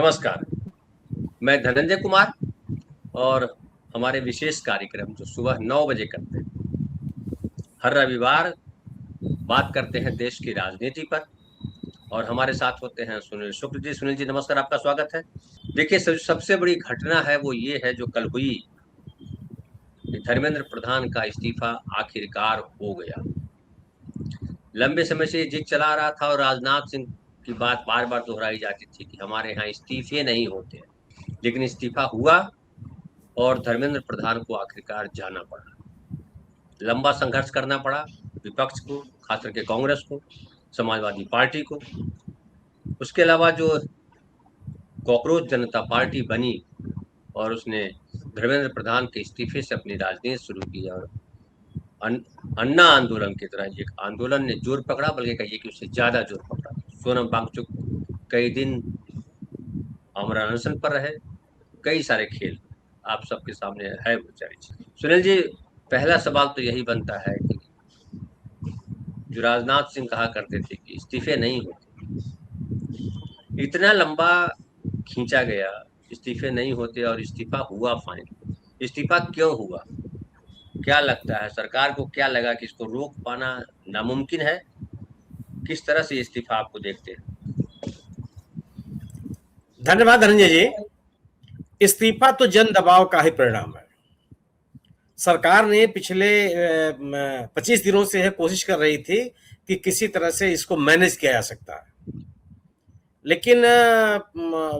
नमस्कार, मैं धनंजय कुमार और हमारे विशेष कार्यक्रम जो सुबह 9 बजे करते हैं, हर रविवार बात करते हैं देश की राजनीति पर और हमारे साथ होते हैं सुनील शुक्ल जी। सुनील जी नमस्कार, आपका स्वागत है। देखिए, सबसे बड़ी घटना है वो ये है जो कल हुई कि धर्मेंद्र प्रधान का इस्तीफा आखिरकार हो गया। लंबे समय से ये जिद चला रहा था और राजनाथ सिंह की बात बार-बार दोहराई जाती थी कि हमारे यहाँ इस्तीफे नहीं होते, लेकिन इस्तीफा हुआ और धर्मेंद्र प्रधान को आखिरकार जाना पड़ा। लंबा संघर्ष करना पड़ा विपक्ष को, खास करके कांग्रेस को, समाजवादी पार्टी को। उसके अलावा जो कॉकरोच जनता पार्टी बनी और उसने धर्मेंद्र प्रधान के इस्तीफे से अपनी राजनीति शुरू की और अन्ना आंदोलन की तरह एक आंदोलन ने जोर पकड़ा, बल्कि कहिए कि उससे ज्यादा जोर पकड़ा। सोनम वांगचुक कई दिन आमरण अनशन पर रहे। कई सारे खेल आप सबके सामने है बेचारी। सुनील जी, पहला सवाल तो यही बनता है कि जो राजनाथ सिंह कहा करते थे कि इस्तीफे नहीं होते, इतना लंबा खींचा गया, इस्तीफे नहीं होते और इस्तीफा हुआ फाइनल। इस्तीफा क्यों हुआ? क्या लगता है सरकार को? क्या लगा कि इसको रोक पाना नामुमकिन है? किस तरह से इस्तीफा आपको देखते हैं? धन्यवाद धनंजय जी। इस्तीफा तो जन दबाव का ही परिणाम है। सरकार ने पिछले 25 दिनों से यह कोशिश कर रही थी कि किसी तरह से इसको मैनेज किया जा सकता है, लेकिन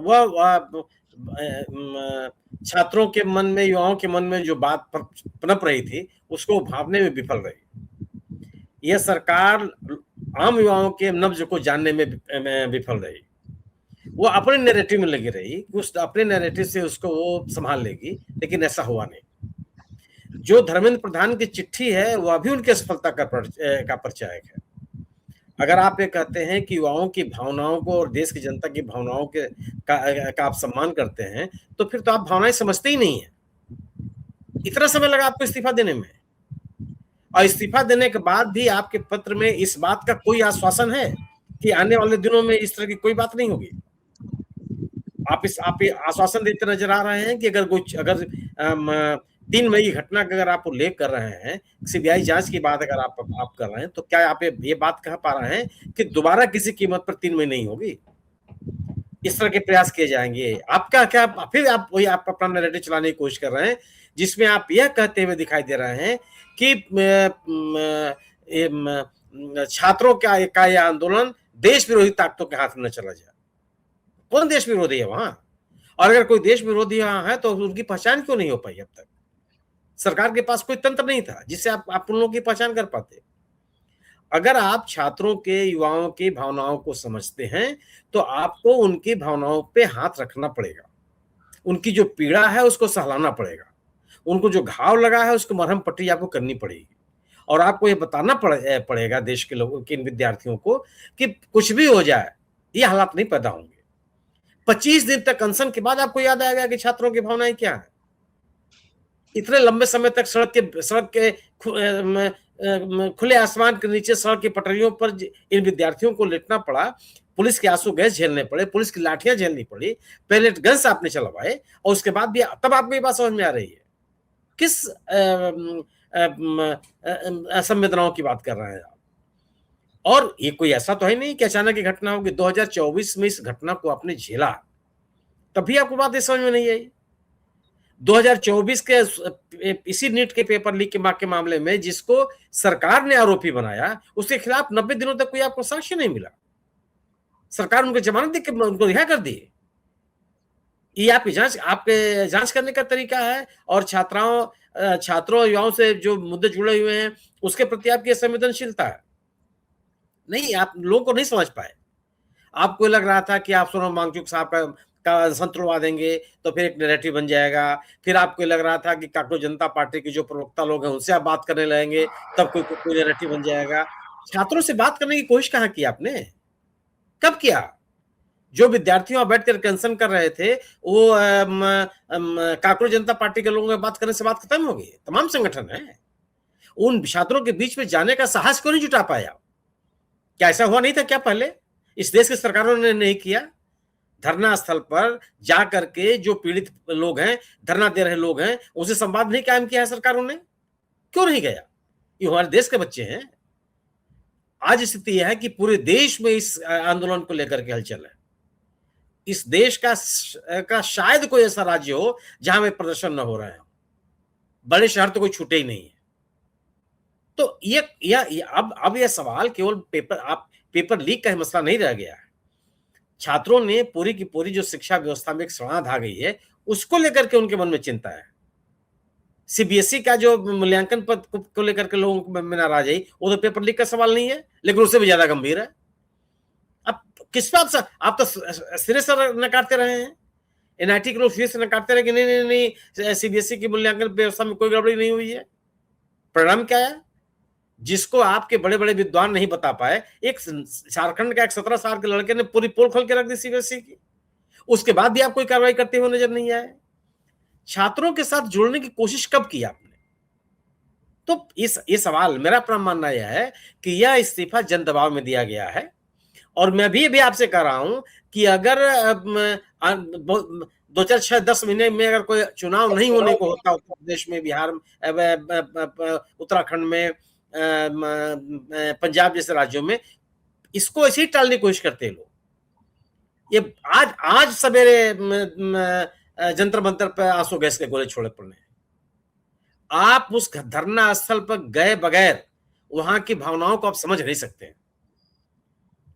वह छात्रों के मन में, युवाओं के मन में जो बात पनप रही थी उसको भांपने में विफल रही। यह सरकार आम युवाओं के नब्ज को जानने में विफल रही। वो अपने नैरेटिव में लगी रही, उस अपने नैरेटिव से उसको वो संभाल लेगी, लेकिन ऐसा हुआ नहीं। जो धर्मेंद्र प्रधान की चिट्ठी है वह भी उनकी असफलता का परिचायक है। अगर आप ये कहते हैं कि युवाओं की भावनाओं को और देश की जनता की भावनाओं का आप सम्मान करते हैं, तो फिर तो आप भावनाएं समझते ही नहीं है। इतना समय लगा आपको इस्तीफा देने में, और इस्तीफा देने के बाद भी आपके पत्र में इस बात का कोई आश्वासन है कि आने वाले दिनों में इस तरह की कोई बात नहीं होगी। आप आश्वासन देते नजर आ रहे हैं कि अगर 3 मई की घटना का अगर आप उल्लेख कर रहे हैं, सीबीआई जांच की बात अगर आप कर रहे हैं, तो क्या आप ये बात कह पा रहे हैं कि दोबारा किसी कीमत पर 3 मई नहीं होगी? इस तरह के प्रयास किए जाएंगे? आपका क्या फिर आप वही आप अपना नैरेटिव चलाने की कोशिश कर रहे हैं, जिसमें आप यह कहते हुए दिखाई दे रहे हैं कि छात्रों का यह आंदोलन देश विरोधी ताकतों के हाथ में न चला जाए। कौन देश विरोधी है वहां? और अगर कोई देश विरोधी वहां है तो उनकी पहचान क्यों नहीं हो पाई अब तक? सरकार के पास कोई तंत्र नहीं था जिससे आप उन लोगों की पहचान कर पाते। अगर आप छात्रों के, युवाओं की भावनाओं को समझते हैं तो आपको उनकी भावनाओं पे हाथ रखना पड़ेगा, उनकी जो पीड़ा है उसको सहलाना पड़ेगा, उनको जो घाव लगा है उसको मरहम पट्टी आपको करनी पड़ेगी, और आपको ये बताना पड़ेगा देश के लोगों के, इन विद्यार्थियों को, कि कुछ भी हो जाए ये हालात नहीं पैदा होंगे। 25 दिन तक अनशन के बाद आपको याद आएगा कि छात्रों की भावनाएं क्या है। इतने लंबे समय तक सड़क के खुले आसमान के नीचे, सड़क की पटरियों पर इन विद्यार्थियों को लेटना पड़ा, पुलिस के आंसू गैस झेलने पड़े, पुलिस की लाठियां झेलनी पड़ी, पैलेट गन्स आपने चलवाए, और उसके बाद भी तब आपको ये बात समझ में आ रही है किस संवेदनाओं की बात कर रहे हैं आप। और ये कोई ऐसा तो है नहीं कि अचानक ये घटना होगी। 2024 में इस घटना को आपने झेला, तभी आपको बात समझ में नहीं आई। 2024 के इसी नीट के पेपर लीक के मामले में जिसको सरकार ने आरोपी बनाया, उसके खिलाफ 90 दिनों तक कोई आपको साक्ष्य नहीं मिला। सरकार उनको जमानत दे के उनको रिहा कर दी। ये आपके जांच करने का तरीका है, और छात्रों युवाओं से जो मुद्दे जुड़े हुए हैं उसके प्रति आपकी संवेदनशीलता है नहीं। आप लोगों को नहीं समझ पाए। आपको लग रहा था कि आप सोनम वांगचुक साहब का संतुलवा देंगे तो फिर एक नैरेटिव बन जाएगा। फिर आपको लग रहा था कि कॉकरोच जनता पार्टी के जो प्रवक्ता लोग हैं उनसे आप बात करने लगेंगे, तब कोई नैरेटिव बन जाएगा। छात्रों से बात करने की कोशिश कहां की आपने? कब किया? जो विद्यार्थी वहां बैठकर कंसर्न कर रहे थे वो कॉकरोच जनता पार्टी के लोगों से बात करने से बात खत्म हो गई। तमाम संगठन है, उन छात्रों के बीच में जाने का साहस क्यों नहीं जुटा पाया? क्या ऐसा हुआ नहीं था क्या पहले? इस देश की सरकारों ने नहीं किया? धरना स्थल पर जा करके जो पीड़ित लोग हैं, धरना दे रहे लोग हैं, उनसे संवाद नहीं कायम किया है सरकारों ने? क्यों नहीं गया? ये हमारे देश के बच्चे हैं। आज स्थिति यह है कि पूरे देश में इस आंदोलन को लेकर के हलचल है। इस देश का शायद कोई ऐसा राज्य हो जहां में प्रदर्शन न हो रहे हो। बड़े शहर तो कोई छूटे ही नहीं है। तो ये अब यह सवाल केवल पेपर लीक का ही मसला नहीं रह गया है। छात्रों ने पूरी की पूरी जो शिक्षा व्यवस्था में एक सड़ांध आ गई है, उसको लेकर के उनके मन में चिंता है। सीबीएसई का जो मूल्यांकन पद को लेकर के लोगों को में नाराजगी, वो तो पेपर लीक का सवाल नहीं है, लेकिन उससे भी ज्यादा गंभीर है। अब किस बात से आप तो सिरे से नकारते रहे हैं, एनआईटी के लोग सिरे से नकारते रहे कि नहीं, सीबीएसई की मूल्यांकन व्यवस्था में कोई गड़बड़ी नहीं हुई है। परिणाम क्या है? जिसको आपके बड़े बड़े विद्वान नहीं बता पाए, एक झारखंड का एक 17 साल के लड़के ने पूरी पोल खोल के रख दी सीबीएसई की, उसके बाद भी आप कोई कार्रवाई करते हुए नजर नहीं आए। छात्रों के साथ जुड़ने की कोशिश कब की आपने? तो ये सवाल, मेरा अपना मानना यह है कि यह इस्तीफा जन दबाव में दिया गया है। और मैं भी आपसे कह रहा हूं कि अगर 2, 4, 6, 10 महीने में अगर कोई चुनाव नहीं होने को होता उत्तर प्रदेश में, बिहार, उत्तराखंड में, पंजाब जैसे राज्यों में, इसको ऐसे ही टालने की कोशिश करते हैं लोग। ये आज सवेरे जंतर मंतर पर आंसू गैस के गोले छोड़े पड़ने। आप उस धरना स्थल पर गए बगैर वहां की भावनाओं को आप समझ नहीं सकते।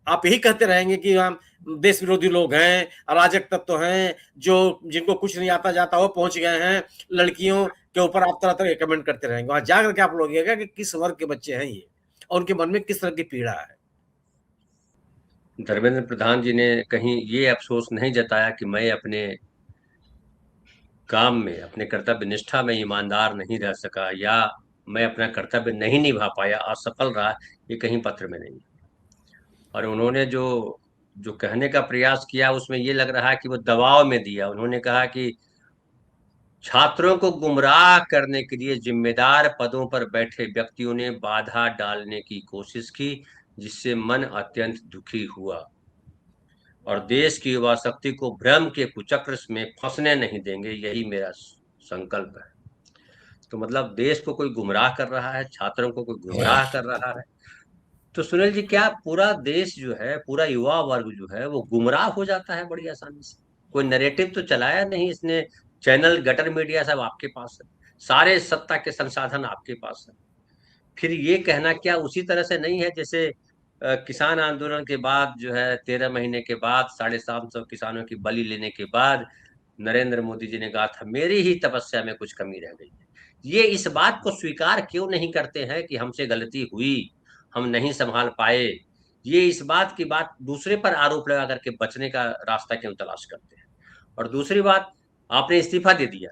आप यही कहते रहेंगे कि हम देश विरोधी लोग हैं, अराजक तत्व हैं, जो जिनको कुछ नहीं आता जाता वो पहुंच गए हैं, लड़कियों के ऊपर आप तरह तरह के कमेंट करते रहेंगे। वहां जाकर के आप लोग कि किस वर्ग के बच्चे हैं ये, और उनके मन में किस तरह की पीड़ा है। धर्मेंद्र प्रधान जी ने कहीं ये अफसोस नहीं जताया कि मैं अपने काम में, अपने कर्तव्य निष्ठा में ईमानदार नहीं रह सका, या मैं अपना कर्तव्य नहीं निभा पाया, असफल रहा, ये कहीं पत्र में नहीं। और उन्होंने जो जो कहने का प्रयास किया उसमें ये लग रहा है कि वो दबाव में दिया। उन्होंने कहा कि छात्रों को गुमराह करने के लिए जिम्मेदार पदों पर बैठे व्यक्तियों ने बाधा डालने की कोशिश की, जिससे मन अत्यंत दुखी हुआ और देश की युवा शक्ति को भ्रम के कुचक्र में फंसने नहीं देंगे, यही मेरा संकल्प है। तो मतलब देश को कोई गुमराह कर रहा है, छात्रों को कोई गुमराह कर रहा है। तो सुनील जी, क्या पूरा देश जो है, पूरा युवा वर्ग जो है, वो गुमराह हो जाता है बड़ी आसानी से? कोई नैरेटिव तो चलाया नहीं इसने, चैनल, गटर मीडिया सब आपके पास है, सारे सत्ता के संसाधन आपके पास है। फिर ये कहना क्या उसी तरह से नहीं है जैसे किसान आंदोलन के बाद जो है 13 महीने के बाद 750 किसानों की बलि लेने के बाद नरेंद्र मोदी जी ने कहा था मेरी ही तपस्या में कुछ कमी रह गई है। ये इस बात को स्वीकार क्यों नहीं करते हैं कि हमसे गलती हुई, हम नहीं संभाल पाए? ये इस बात की बात दूसरे पर आरोप लगा करके बचने का रास्ता क्यों तलाश करते हैं? और दूसरी बात, आपने इस्तीफा दे दिया,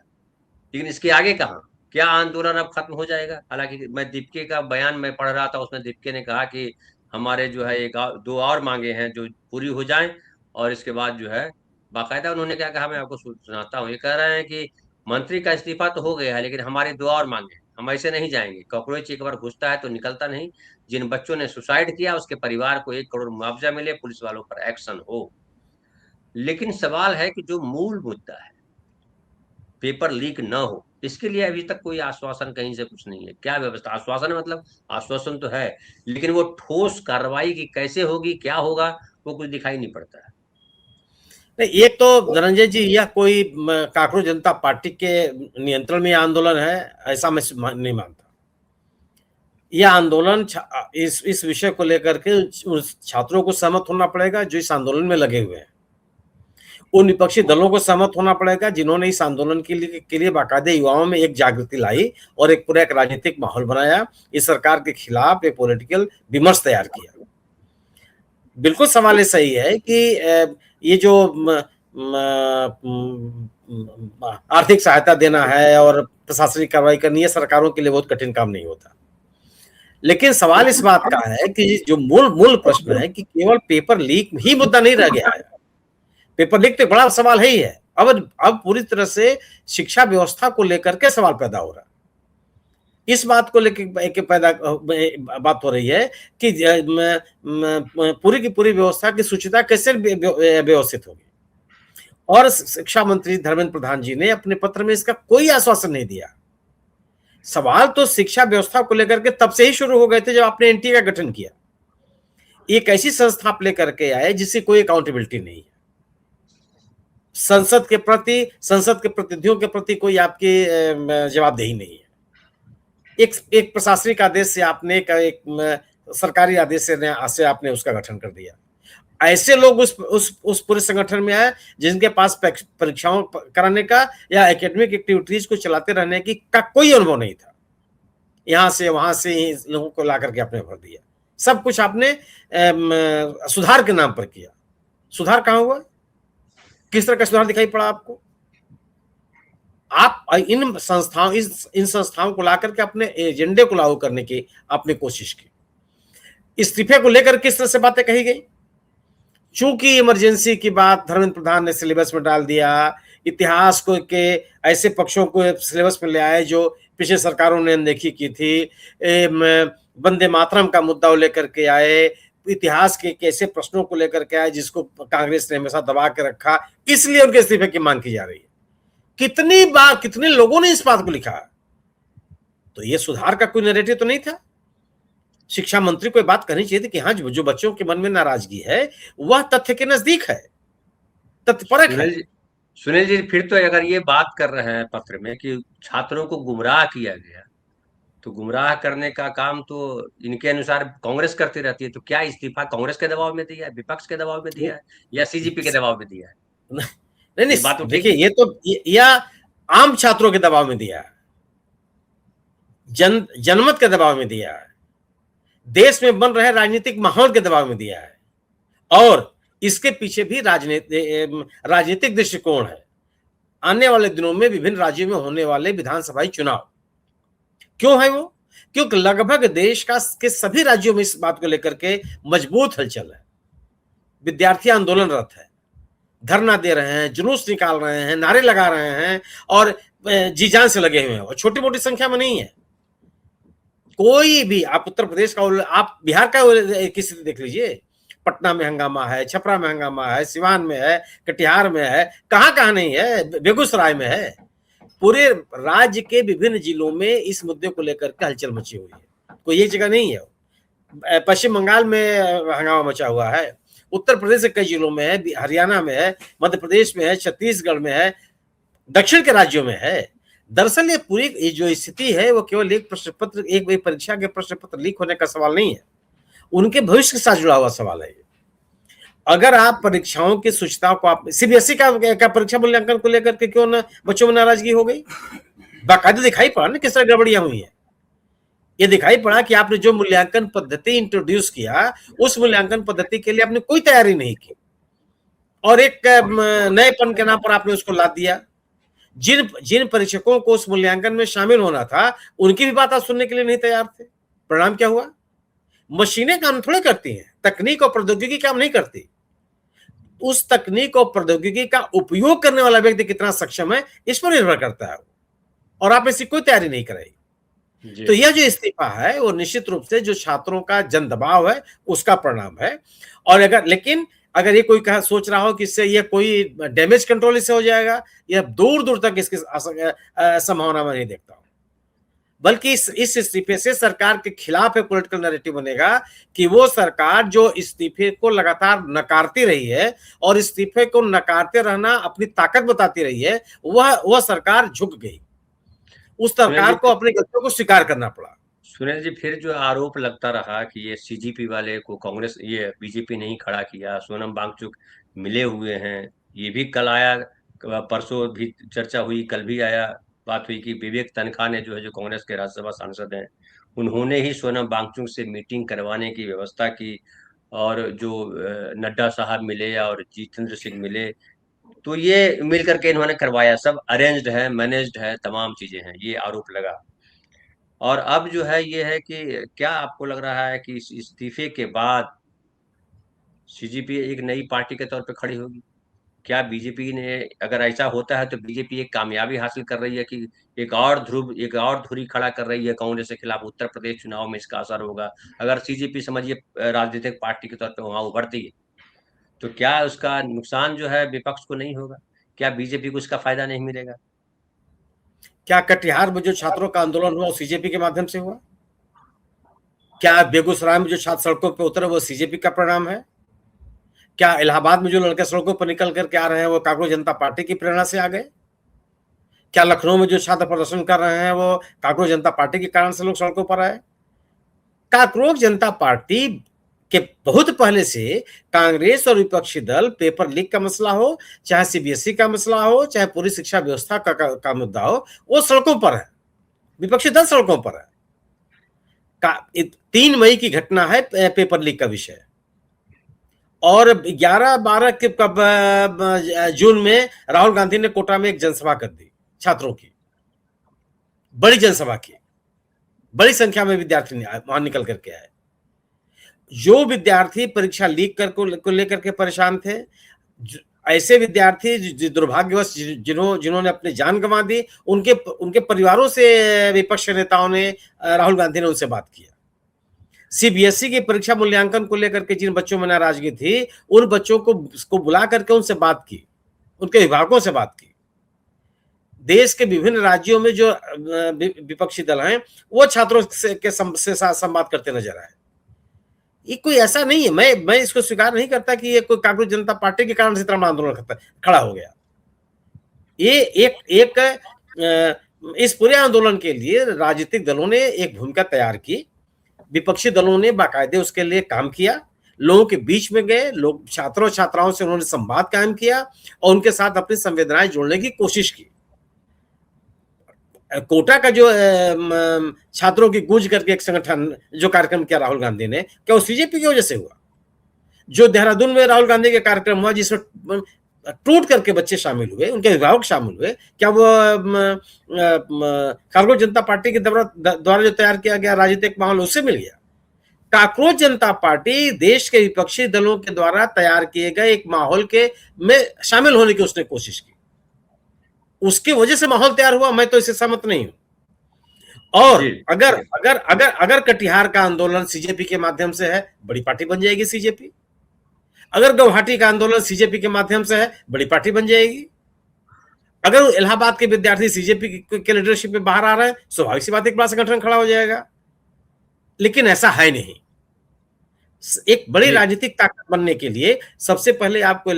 लेकिन इसके आगे कहाँ? क्या आंदोलन अब खत्म हो जाएगा? हालांकि मैं दीपके का बयान में पढ़ रहा था, उसमें दीपके ने कहा कि हमारे जो है एक 2 और मांगे हैं जो पूरी हो जाएं, और इसके बाद जो है बाकायदा उन्होंने क्या कहा, मैं आपको सुनाता हूँ। ये कह रहे हैं कि मंत्री का इस्तीफा तो हो गया है, लेकिन हमारी 2 और मांगे, हम ऐसे नहीं जाएंगे। कॉकरोच एक बार घुसता है तो निकलता नहीं। जिन बच्चों ने सुसाइड किया उसके परिवार को 1 करोड़ मुआवजा मिले, पुलिस वालों पर एक्शन हो। लेकिन सवाल है कि जो मूल मुद्दा है, पेपर लीक न हो, इसके लिए अभी तक कोई आश्वासन कहीं से कुछ नहीं है। क्या व्यवस्था? आश्वासन मतलब आश्वासन तो है, लेकिन वो ठोस कार्रवाई की कैसे होगी, क्या होगा, वो कुछ दिखाई नहीं पड़ता है। नहीं, एक तो धनंजय जी, यह कोई काकरोच जनता पार्टी के नियंत्रण में आंदोलन है, ऐसा मैं नहीं मानता। यह आंदोलन इस विषय को लेकर के उस छात्रों को सहमत होना पड़ेगा जो इस आंदोलन में लगे हुए हैं। उन विपक्षी दलों को सहमत होना पड़ेगा जिन्होंने इस आंदोलन के लिए बाकायदे युवाओं में एक जागृति लाई और एक पूरा एक राजनीतिक माहौल बनाया, इस सरकार के खिलाफ एक पॉलिटिकल विमर्श तैयार किया। बिल्कुल सवाल ये सही है कि ये जो आर्थिक सहायता देना है और प्रशासनिक कार्रवाई करनी है, सरकारों के लिए बहुत कठिन काम नहीं होता। लेकिन सवाल इस बात का है कि जो मूल प्रश्न है कि केवल पेपर लीक ही मुद्दा नहीं रह गया है। पेपर लीक तो बड़ा सवाल है ही है। अब पूरी तरह से शिक्षा व्यवस्था को लेकर के सवाल पैदा हो रहा है। इस बात को लेकर पैदा बात हो रही है कि पूरी की पूरी व्यवस्था की शुचिता कैसे व्यवस्थित होगी। और शिक्षा मंत्री धर्मेंद्र प्रधान जी ने अपने पत्र में इसका कोई आश्वासन नहीं दिया। सवाल तो शिक्षा व्यवस्था को लेकर के तब से ही शुरू हो गए थे जब आपने एनटीए का गठन किया। एक ऐसी संस्था आप लेकर के आए जिसकी कोई अकाउंटेबिलिटी नहीं है, संसद के प्रतिनिधियों के प्रति कोई आपकी जवाबदेही नहीं है। एक प्रशासनिक आदेश से आपने एक सरकारी आदेश से आपने उसका गठन कर दिया। ऐसे लोग उस पूरे संगठन में आए जिनके पास परीक्षाओं कराने का या एकेडमिक एक्टिविटीज को चलाते रहने की का कोई अनुभव नहीं था। यहां से वहां से लोगों को ला करके आपने भर दिया। सब कुछ आपने सुधार के नाम पर किया। सुधार कहां हुआ? किस तरह का सुधार दिखाई पड़ा आपको? आप इन संस्थाओं को ला करके अपने एजेंडे को लागू करने की आपने कोशिश की। इस्तीफे को लेकर किस तरह से बातें कही गई? चूंकि इमरजेंसी की बात धर्मेंद्र प्रधान ने सिलेबस में डाल दिया, इतिहास को के ऐसे पक्षों को सिलेबस में ले आए जो पिछले सरकारों ने अनदेखी की थी, वंदे मातरम का मुद्दा लेकर के आए, इतिहास के कैसे प्रश्नों को लेकर के आए जिसको कांग्रेस ने हमेशा दबा के रखा, इसलिए उनके इस्तीफे की मांग की जा रही है। कितनी बार कितने लोगों ने इस बात को लिखा? तो ये सुधार का कोई नैरेटिव तो नहीं था। शिक्षा मंत्री को बात करनी चाहिए थी कि हाँ, जो बच्चों के मन में नाराजगी है वह तथ्य के नजदीक है, तथ्यपरक है। सुनील जी, फिर तो अगर ये बात कर रहे हैं पत्र में कि छात्रों को गुमराह किया गया, तो गुमराह करने का काम तो इनके अनुसार कांग्रेस करती रहती है, तो क्या इस्तीफा कांग्रेस के दबाव में दिया है, विपक्ष के दबाव में दिया है, या सीजीपी के दबाव में दिया है? नहीं बात तो देखिए, ये तो या आम छात्रों के दबाव में दिया है, जनमत के दबाव में दिया है, देश में बन रहे राजनीतिक माहौल के दबाव में दिया है, और इसके पीछे भी राजनीतिक दृष्टिकोण है। आने वाले दिनों में विभिन्न राज्यों में होने वाले विधानसभाई चुनाव क्यों है वो? क्योंकि लगभग देश के सभी राज्यों में इस बात को लेकर के मजबूत हलचल है। विद्यार्थी आंदोलनरत है, धरना दे रहे हैं, जुलूस निकाल रहे हैं, नारे लगा रहे हैं और जी जान से लगे हुए हैं, और छोटी मोटी संख्या में नहीं है। कोई भी, आप उत्तर प्रदेश का, आप बिहार का किसी से देख लीजिए, पटना में हंगामा है, छपरा में हंगामा है, सिवान में है, कटिहार में है, कहां कहां नहीं है, बेगूसराय में है। पूरे राज्य के विभिन्न जिलों में इस मुद्दे को लेकर के हलचल मची हुई है, कोई एक जगह नहीं है। पश्चिम बंगाल में हंगामा मचा हुआ है, उत्तर प्रदेश के कई जिलों में है, हरियाणा में है, मध्य प्रदेश में है, छत्तीसगढ़ में है, दक्षिण के राज्यों में है। दरअसल ये पूरी जो स्थिति है वो केवल एक प्रश्न पत्र, एक परीक्षा के प्रश्न पत्र लीक होने का सवाल नहीं है, उनके भविष्य के साथ जुड़ा हुआ सवाल है। अगर आप परीक्षाओं की शुचिता को, आप सीबीएसई का परीक्षा मूल्यांकन को लेकर के क्यों ना बच्चों में नाराजगी हो गई? बाकायदा दिखाई पड़ा ना किस तरह गड़बड़ियां हुई है। ये दिखाई पड़ा कि आपने जो मूल्यांकन पद्धति इंट्रोड्यूस किया, उस मूल्यांकन पद्धति के लिए आपने कोई तैयारी नहीं की, और एक नएपन के नाम पर आपने उसको लाद दिया। जिन परीक्षकों को उस मूल्यांकन में शामिल होना था, उनकी भी बात आप सुनने के लिए नहीं तैयार थे। परिणाम क्या हुआ? मशीनें काम थोड़े करती हैं, तकनीक और प्रौद्योगिकी काम नहीं करती। उस तकनीक और प्रौद्योगिकी का उपयोग करने वाला व्यक्ति कितना सक्षम है, इस पर निर्भर करता है, और आप ऐसी कोई तैयारी नहीं कराई। तो यह जो इस्तीफा है वो निश्चित रूप से जो छात्रों का जन दबाव है उसका परिणाम है। और अगर ये कोई सोच रहा हो कि इससे ये कोई डैमेज कंट्रोल इससे हो जाएगा, यह दूर दूर तक इसकी संभावना मैं नहीं देखता हूं। बल्कि इस इस्तीफे से सरकार के खिलाफ एक पॉलिटिकल नैरेटिव बनेगा कि वो सरकार जो इस्तीफे को लगातार नकारती रही है और इस्तीफे को नकारते रहना अपनी ताकत बताती रही है, वह सरकार झुक गई। उस सरकार को अपनी गलतियों को स्वीकार करना पड़ा। सुनील जी, फिर जो आरोप लगता रहा कि ये सीजीपी वाले को कांग्रेस, ये बीजेपी नहीं खड़ा किया, सोनम वांगचुक मिले हुए हैं, ये भी कल आया, परसों भी चर्चा हुई, कल भी आया, बात हुई कि विवेक तनखा ने जो कांग्रेस के राज्यसभा सांसद हैं, उन्होंने ही सोनम वांगचुक से मीटिंग करवाने की व्यवस्था की, और जो नड्डा साहब मिले और जितेंद्र सिंह मिले, तो ये मिल करके इन्होंने करवाया, सब अरेंज्ड है, मैनेज्ड है, तमाम चीजें हैं, ये आरोप लगा। और अब जो है ये है कि क्या आपको लग रहा है कि इस इस्तीफे के बाद सीजीपी एक नई पार्टी के तौर पे खड़ी होगी? क्या बीजेपी ने, अगर ऐसा होता है तो बीजेपी एक कामयाबी हासिल कर रही है कि एक और धुरी खड़ा कर रही है कांग्रेस के खिलाफ? उत्तर प्रदेश चुनाव में इसका असर होगा। अगर सीजीपी समझिए राजनीतिक पार्टी के तौर पे वहां उभरती है, तो क्या उसका नुकसान जो है विपक्ष को नहीं होगा? क्या बीजेपी को इसका फायदा नहीं मिलेगा? क्या कटिहार में जो छात्रों का आंदोलन हुआ वो सीजेपी के माध्यम से हुआ? क्या बेगूसराय में जो छात्र सड़कों पर उतरे वो सीजेपी का परिणाम है? क्या इलाहाबाद में जो लड़के सड़कों पर निकल करके आ रहे हैं वो कांग्रेस जनता पार्टी की प्रेरणा से आ गए? क्या लखनऊ में जो छात्र प्रदर्शन कर रहे हैं वो कांग्रेस जनता पार्टी के कारण से लोग सड़कों पर आए? कांग्रेस जनता पार्टी के बहुत पहले से कांग्रेस और विपक्षी दल पेपर लीक का मसला हो, चाहे सीबीएसई का मसला हो, चाहे पूरी शिक्षा व्यवस्था का मुद्दा हो, वो सड़कों पर है। विपक्षी दल सड़कों पर है। 3 मई की घटना है पेपर लीक का विषय, और 11-12 के जून में राहुल गांधी ने कोटा में एक जनसभा कर दी, छात्रों की बड़ी जनसभा की, बड़ी संख्या में विद्यार्थी वहां निकल करके आए। जो विद्यार्थी परीक्षा लीक को लेकर के परेशान थे, ऐसे विद्यार्थी दुर्भाग्यवश जिन्होंने अपनी जान गंवा दी, उनके परिवारों से विपक्ष के नेताओं ने, राहुल गांधी ने उनसे बात किया। सीबीएसई की परीक्षा मूल्यांकन को लेकर के जिन बच्चों में नाराजगी थी, उन बच्चों को बुला करके उनसे बात की, उनके अभिभावकों से बात की। देश के विभिन्न राज्यों में जो विपक्षी दल हैं वो छात्रों के साथ संवाद करते नजर आए। ये कोई ऐसा नहीं है, मैं इसको स्वीकार नहीं करता कि ये कोई कांग्रेस जनता पार्टी के कारण से इतना बड़ा आंदोलन खड़ा हो गया। ये इस पूरे आंदोलन के लिए राजनीतिक दलों ने एक भूमिका तैयार की, विपक्षी दलों ने बाकायदे उसके लिए काम किया, लोगों के बीच में गए, लोग छात्रों छात्राओं से उन्होंने संवाद कायम किया और उनके साथ अपनी संवेदनाएं जोड़ने की कोशिश की। कोटा का जो छात्रों की गूंज करके एक संगठन जो कार्यक्रम किया राहुल गांधी ने, क्या वो सीजेपी की वजह से हुआ? जो देहरादून में राहुल गांधी का कार्यक्रम हुआ जिसमें टूट करके बच्चे शामिल हुए, उनके अभिभावक शामिल हुए, क्या वो कांग्रेस जनता पार्टी के द्वारा जो तैयार किया गया राजनीतिक माहौल उससे मिल गया? कांग्रेस जनता पार्टी देश के विपक्षी दलों के द्वारा तैयार किए गए एक माहौल के में शामिल होने की उसने कोशिश की, उसकी वजह से माहौल तैयार हुआ। मैं तो इससे सहमत नहीं हूं। और अगर अगर अगर अगर कटिहार का आंदोलन सीजेपी के माध्यम से है, बड़ी पार्टी बन जाएगी सीजेपी। अगर गुवाहाटी का आंदोलन सीजेपी के माध्यम से है, बड़ी पार्टी बन जाएगी। अगर इलाहाबाद के विद्यार्थी सीजेपी के लीडरशिप में बाहर आ रहे हैं, स्वाभाविक सी बात एक बड़ा संगठन खड़ा हो जाएगा। लेकिन ऐसा है नहीं। एक बड़ी राजनीतिक ताकत बनने के लिए सबसे पहले आपको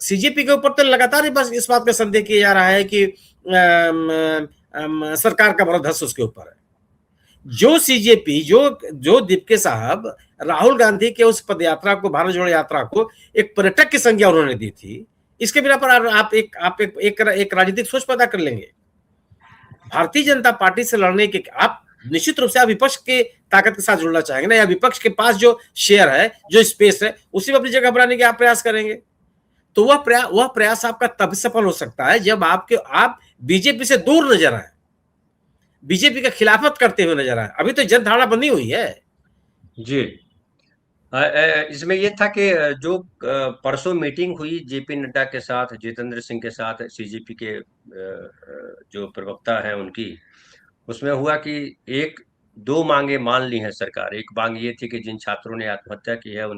सीजेपी के ऊपर तो लगातार बस इस बात का संदेह किया जा रहा है कि सरकार का बड़ा धस उसके ऊपर है। जो सीजेपी जो दीपके साहब राहुल गांधी के उस पदयात्रा को, भारत जोड़ो यात्रा को एक पर्यटक की संज्ञा उन्होंने दी थी, इसके बिना पर आप एक राजनीतिक सोच पैदा कर लेंगे। भारतीय जनता पार्टी से लड़ने के आप निश्चित रूप से आप विपक्ष के ताकत के साथ जुड़ना चाहेंगे ना, या विपक्ष के पास जो शेयर है, जो स्पेस है, उसी में अपनी जगह बनाने के आप प्रयास करेंगे। तो वह प्रयास आपका तब सफल हो सकता है जब आप बीजेपी से दूर नजर आए, बीजेपी का खिलाफत करते हुए नजर आए। अभी तो जनधारणा बनी हुई है जी। इसमें ये था कि जो परसों मीटिंग हुई जेपी नड्डा के साथ, जितेंद्र सिंह के साथ, सीजेपी के जो प्रवक्ता हैं उनकी, उसमें हुआ कि एक दो मांगे मान ली हैं सरकार। एक मांग ये थी कि जिन छात्रों ने आत्महत्या की है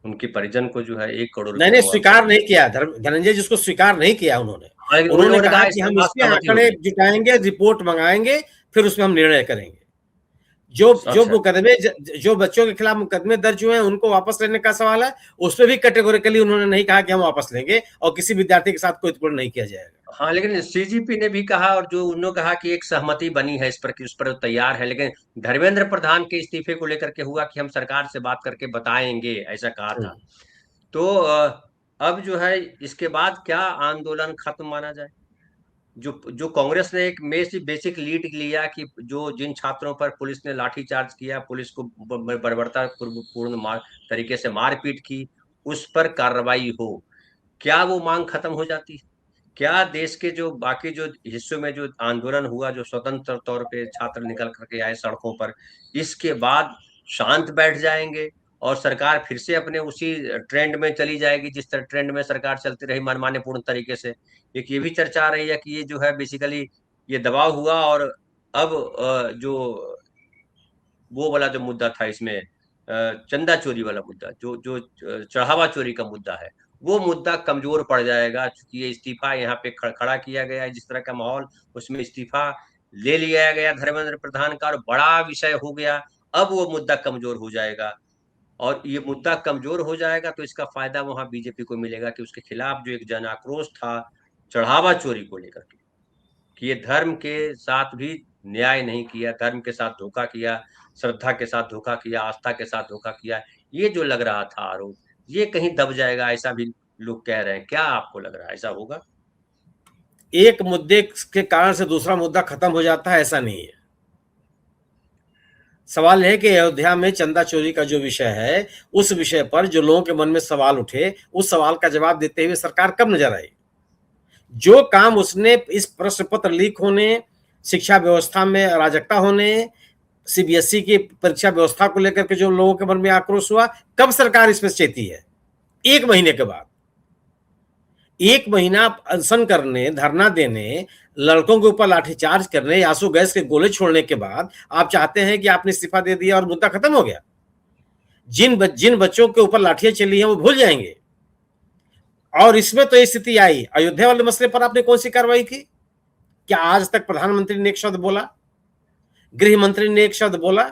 उनके परिजन को जो है 1 करोड़ नहीं रुपया स्वीकार नहीं किया धनंजय, जिसको स्वीकार नहीं किया उन्होंने कहा कि हम इसके आंकड़े जुटाएंगे, रिपोर्ट मंगाएंगे, फिर उसमें हम निर्णय करेंगे। जो मुकदमे, जो बच्चों के खिलाफ मुकदमे दर्ज हुए हैं उनको वापस लेने का सवाल है, उसमें भी कैटेगोरिकली उन्होंने नहीं कहा कि हम वापस लेंगे और किसी विद्यार्थी के साथ कोई उत्पीड़न नहीं किया जाएगा। हाँ, लेकिन सीजीपी ने भी कहा, और जो उन्होंने कहा कि एक सहमति बनी है इस पर कि उस पर तैयार है, लेकिन धर्मेंद्र प्रधान के इस्तीफे को लेकर के हुआ कि हम सरकार से बात करके बताएंगे, ऐसा कहा था। तो अब जो है इसके बाद क्या आंदोलन खत्म माना जाए? जो कांग्रेस ने एक बेसिक लीड लिया कि जिन छात्रों पर पुलिस ने लाठीचार्ज किया, पुलिस को बर्बरतापूर्ण तरीके से मारपीट की, उस पर कार्रवाई हो, क्या वो मांग खत्म हो जाती है? क्या देश के जो बाकी जो हिस्सों में जो आंदोलन हुआ, जो स्वतंत्र तौर पे छात्र निकल करके आए सड़कों पर, इसके बाद शांत बैठ जाएंगे और सरकार फिर से अपने उसी ट्रेंड में चली जाएगी जिस तरह ट्रेंड में सरकार चलती रही मनमाने पूर्ण तरीके से? एक ये भी चर्चा आ रही है कि ये जो है बेसिकली ये दबाव हुआ, और अब जो वो वाला जो मुद्दा था इसमें, चंदा चोरी वाला मुद्दा, जो चढ़ावा चोरी का मुद्दा है, वो मुद्दा कमजोर पड़ जाएगा, चूंकि ये इस्तीफा यहाँ पे खड़ा किया गया है, जिस तरह का माहौल, उसमें इस्तीफा ले लिया गया धर्मेंद्र प्रधान का और बड़ा विषय हो गया। अब वो मुद्दा कमजोर हो जाएगा, और ये मुद्दा कमजोर हो जाएगा तो इसका फायदा वहां बीजेपी को मिलेगा कि उसके खिलाफ जो एक जन आक्रोश था चढ़ावा चोरी को लेकर के, कि ये धर्म के साथ भी न्याय नहीं किया, धर्म के साथ धोखा किया, श्रद्धा के साथ धोखा किया, आस्था के साथ धोखा किया, ये जो लग रहा था आरोप, ये कहीं दब जाएगा, ऐसा भी लोग कह रहे हैं। क्या आपको लग रहा है, ऐसा होगा? एक मुद्दे के कारण से दूसरा मुद्दा खत्म हो जाता है, ऐसा नहीं है। सवाल है कि अयोध्या में चंदा चोरी का जो विषय है, उस विषय पर जो लोगों के मन में सवाल उठे, उस सवाल का जवाब देते हुए सरकार कब नजर आई? जो काम उसने इस प्रश्न पत्र लीक होने, शिक्षा व्यवस्था में अराजकता होने, सीबीएसई की परीक्षा व्यवस्था को लेकर के जो लोगों के मन में आक्रोश हुआ, कब सरकार इसमें चेती है? 1 महीने के बाद। 1 महीना अनशन करने, धरना देने, लड़कों के ऊपर लाठीचार्ज करने, आंसू गैस के गोले छोड़ने के बाद आप चाहते हैं कि आपने इस्तीफा दे दिया और मुद्दा खत्म हो गया? जिन बच्चों के ऊपर लाठियां चली हैं वो भूल जाएंगे। और इसमें तो ये स्थिति आई, अयोध्या वाले मसले पर आपने कौन सी कार्रवाई की? क्या आज तक प्रधानमंत्री ने एक शब्द बोला? गृह मंत्री ने एक शब्द बोला?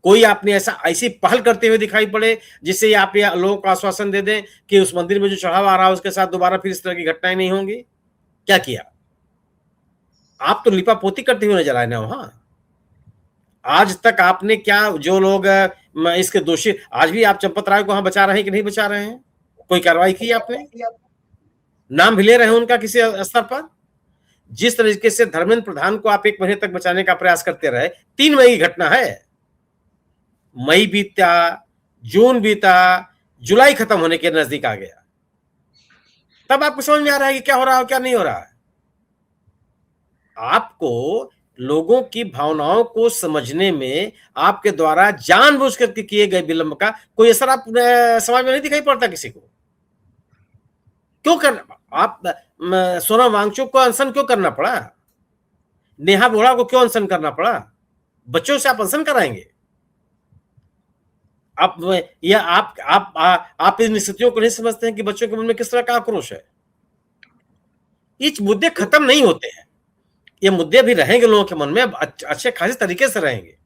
कोई आपने ऐसी पहल करते हुए दिखाई पड़े जिससे आप लोगों को आश्वासन दे दें कि उस मंदिर में जो चढ़ावा आ रहा है उसके साथ दोबारा फिर इस तरह की घटनाएं नहीं होंगी? क्या किया? आप तो लिपापोती करते हुए नजर आए ना वहां। आज तक आपने क्या, जो लोग इसके दोषी, आज भी आप चंपत राय को वहां बचा रहे हैं कि नहीं बचा रहे हैं? कोई कार्रवाई की आपने? नाम भी ले रहे हैं उनका किसी स्तर पर? जिस तरीके से धर्मेंद्र प्रधान को आप 1 महीने तक बचाने का प्रयास करते रहे, 3 मई की घटना है। मई बीता, जून बीता, जुलाई खत्म होने के नजदीक आ गया, तब आपको समझ में आ रहा है कि क्या हो रहा है, क्या नहीं हो रहा है। आपको लोगों की भावनाओं को समझने में आपके द्वारा जानबूझ करके किए गए विलंब का कोई असर आप समाज में नहीं दिखाई पड़ता किसी को? क्यों करना आप सोनम वांगचुक को अनशन क्यों करना पड़ा? नेहा वोरा को क्यों अनशन करना पड़ा? बच्चों से आप अनशन कराएंगे? आप इन स्थितियों को नहीं समझते हैं कि बच्चों के मन में किस तरह का आक्रोश है? ये मुद्दे खत्म नहीं होते हैं, ये मुद्दे भी रहेंगे लोगों के मन में, अच्छे खासे तरीके से रहेंगे,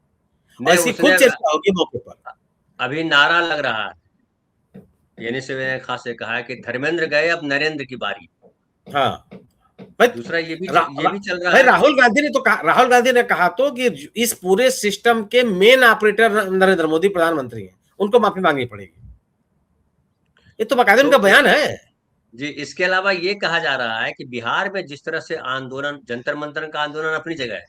और इसकी खुद चर्चा होगी मौके पर। अभी नारा लग रहा है, यानी से खास से कहा है कि धर्मेंद्र गए, अब नरेंद्र की बारी। हाँ, दूसरा ये भी चल रहा है। राहुल गांधी ने कहा तो कि इस पूरे सिस्टम के मेन ऑपरेटर नरेंद्र मोदी प्रधानमंत्री हैं, उनको माफी मांगनी पड़ेगी। ये तो बाकायदा उनका बयान है जी। इसके अलावा ये कहा जा रहा है कि बिहार में जिस तरह से आंदोलन, जंतर मंतर का आंदोलन अपनी जगह है,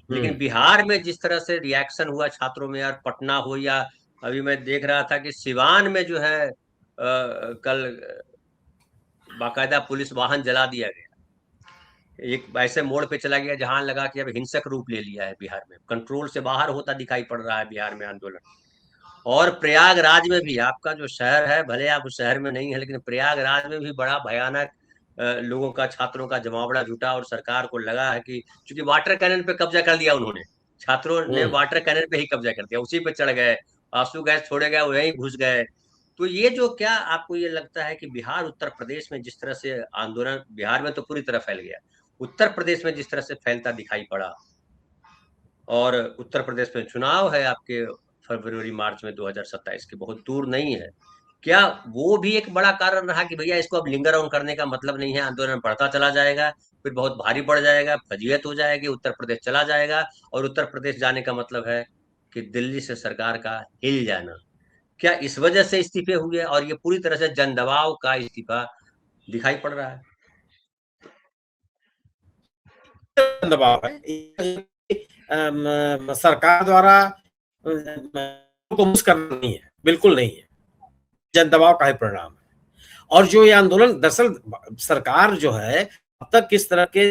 लेकिन बिहार में जिस तरह से रिएक्शन हुआ छात्रों में, यार पटना हो या अभी मैं देख रहा था कि सिवान में जो है कल बाकायदा पुलिस वाहन जला दिया गया, एक ऐसे मोड़ पे चला गया जहां लगा कि अब हिंसक रूप ले लिया है, बिहार में कंट्रोल से बाहर होता दिखाई पड़ रहा है बिहार में आंदोलन। और प्रयागराज में भी, आपका जो शहर है, भले आप उस शहर में नहीं है, लेकिन प्रयागराज में भी बड़ा भयानक लोगों का, छात्रों का जमावड़ा जुटा, और सरकार को लगा है कि चूंकि वाटर कैनन पे कब्जा कर लिया उन्होंने, छात्रों ने वाटर कैनन पे ही कब्जा कर दिया, उसी पे चढ़ गए, आंसू गैस छोड़े गए, वहीं घुस गए। तो ये जो, क्या आपको ये लगता है कि बिहार उत्तर प्रदेश में जिस तरह से आंदोलन, बिहार में तो पूरी तरह फैल गया, उत्तर प्रदेश में जिस तरह से फैलता दिखाई पड़ा, और उत्तर प्रदेश में चुनाव है आपके फरवरी मार्च में 2027 के, बहुत दूर नहीं है, क्या वो भी एक बड़ा कारण रहा कि भैया इसको अब लिंगर ऑन करने का मतलब नहीं है, आंदोलन बढ़ता चला जाएगा, फिर बहुत भारी पड़ जाएगा, फजीयत हो जाएगी, उत्तर प्रदेश चला जाएगा, और उत्तर प्रदेश जाने का मतलब है कि दिल्ली से सरकार का हिल जाना? क्या इस वजह से इस्तीफे हुए, और ये पूरी तरह से जन दबाव का इस्तीफा दिखाई पड़ रहा है? दबाव है सरकार द्वारा को मुक्त करना नहीं है, बिल्कुल नहीं है, जन दबाव का ही परिणाम है। और जो ये आंदोलन, दरअसल सरकार जो है, अब तक किस तरह के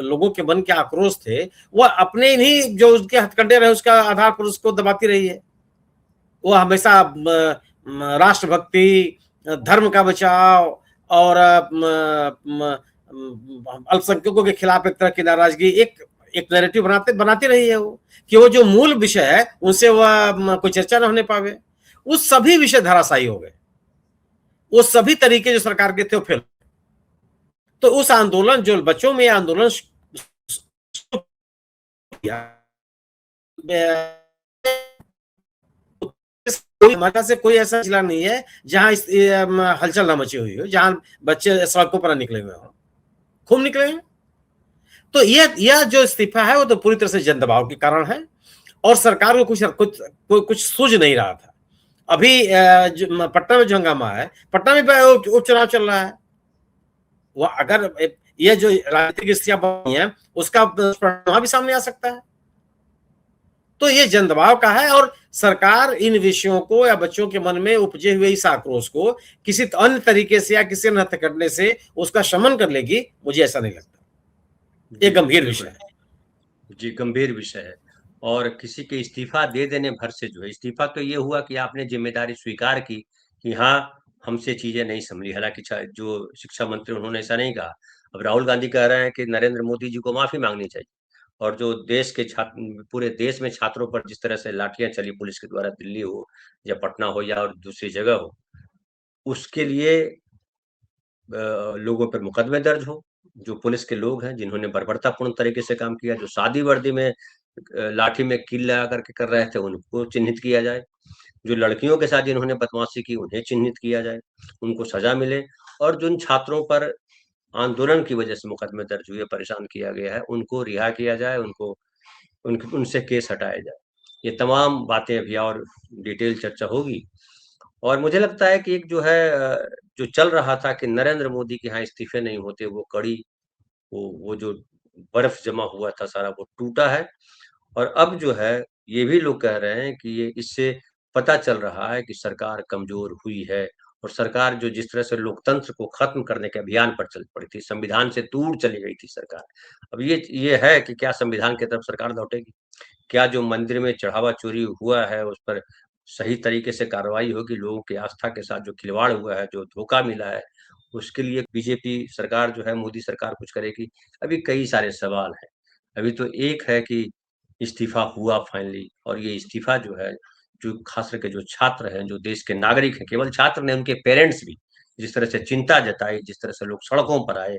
लोगों के मन के आक्रोश थे, वो अपने ही जो उसके हथकंडे रहे उसका आधार पर उसको दबाती रही है। वो हमेशा राष्ट्रभक्ति, धर्म का बचाव और अल्पसंख्यकों के खिलाफ एक तरह की नाराजगी, एक नैरेटिव बनाती रही है वो, कि वो जो मूल विषय है उनसे वह कोई चर्चा न होने पावे। उस सभी विषय धराशायी हो गए। वो सभी तरीके जो सरकार के थे वो फेल। तो उस आंदोलन जो बच्चों में आंदोलन हमारे से कोई ऐसा जिला नहीं है जहां हलचल न मची हुई हो, जहां बच्चे सड़कों पर निकले हुए हो, खूब निकले हैं। तो यह जो इस्तीफा है वो तो पूरी तरह से जन दबाव के कारण है, और सरकार को कुछ सूझ नहीं रहा था। अभी पटना में जो हंगामा है, पटना में उपचुनाव चल रहा है, वो अगर ये जो राजनीतिक स्थितियां बनी है उसका परिणाम भी सामने आ सकता है। तो ये जन दबाव का है, और सरकार इन विषयों को या बच्चों के मन में उपजे हुए इस आक्रोश को किसी अन्य तरीके से या किसी नृत्य करने से उसका शमन कर लेगी, मुझे ऐसा नहीं लगता। ये गंभीर विषय है जी, गंभीर विषय है। और किसी के इस्तीफा दे देने भर से जो है, इस्तीफा तो ये हुआ कि आपने जिम्मेदारी स्वीकार की कि हाँ, हमसे चीजें नहीं संभली। हालांकि जो शिक्षा मंत्री उन्होंने ऐसा नहीं कहा। अब राहुल गांधी कह रहे हैं कि नरेंद्र मोदी जी को माफी मांगनी चाहिए। और जो देश के छात्र, पूरे देश में छात्रों पर जिस तरह से लाठियां चली पुलिस के द्वारा, दिल्ली हो या पटना हो या और दूसरी जगह हो, उसके लिए लोगों पर मुकदमे दर्ज हो। जो पुलिस के लोग हैं जिन्होंने बर्बरतापूर्ण तरीके से काम किया, जो सादी वर्दी में लाठी में कील लगा करके कर रहे थे, उनको चिन्हित किया जाए। जो लड़कियों के साथ जिन्होंने बदमाशी की, उन्हें चिन्हित किया जाए, उनको सजा मिले। और जिन छात्रों पर आंदोलन की वजह से मुकदमे दर्ज हुए, परेशान किया गया है, उनको रिहा किया जाए, उनसे केस हटाया जाए। ये तमाम बातें अभी और डिटेल चर्चा होगी। और मुझे लगता है कि एक जो है जो चल रहा था कि नरेंद्र मोदी के यहाँ इस्तीफे नहीं होते, वो कड़ी, वो जो बर्फ जमा हुआ था सारा, वो टूटा है। और अब जो है ये भी लोग कह रहे हैं कि ये इससे पता चल रहा है कि सरकार कमजोर हुई है। और सरकार जो जिस तरह से लोकतंत्र को खत्म करने के अभियान पर चल पड़ी थी, संविधान से दूर चली गई थी सरकार। अब ये है कि क्या संविधान की तरफ सरकार लौटेगी? क्या जो मंदिर में चढ़ावा चोरी हुआ है उस पर सही तरीके से कार्रवाई होगी? लोगों की आस्था के साथ जो खिलवाड़ हुआ है, जो धोखा मिला है, उसके लिए बीजेपी सरकार जो है, मोदी सरकार कुछ करेगी? अभी कई सारे सवाल हैं। अभी तो एक है कि इस्तीफा हुआ फाइनली, और ये इस्तीफा जो है, जो खास करके जो छात्र हैं, जो देश के नागरिक हैं, केवल छात्र नहीं, उनके पेरेंट्स भी जिस तरह से चिंता जताई, जिस तरह से लोग सड़कों पर आए।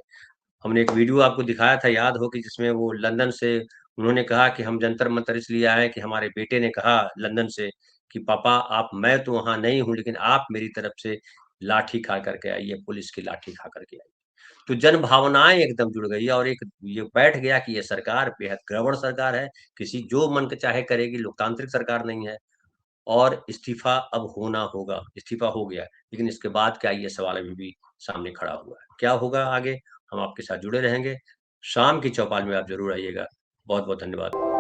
हमने एक वीडियो आपको दिखाया था, याद हो, कि जिसमें वो लंदन से उन्होंने कहा कि हम जंतर मंतर इसलिए आए कि हमारे बेटे ने कहा लंदन से कि पापा आप, मैं तो वहां नहीं हूं लेकिन आप मेरी तरफ से लाठी खा करके आइए, पुलिस की लाठी खा करके आइए। तो जन भावनाएं एकदम जुड़ गई, और एक ये बैठ गया कि ये सरकार बेहद गड़बड़ सरकार है, किसी जो मन के चाहे करेगी, लोकतांत्रिक सरकार नहीं है। और इस्तीफा अब होना होगा, इस्तीफा हो गया, लेकिन इसके बाद क्या, ये सवाल अभी भी सामने खड़ा हुआ है। क्या होगा आगे, हम आपके साथ जुड़े रहेंगे। शाम की चौपाल में आप जरूर आइएगा। बहुत बहुत धन्यवाद।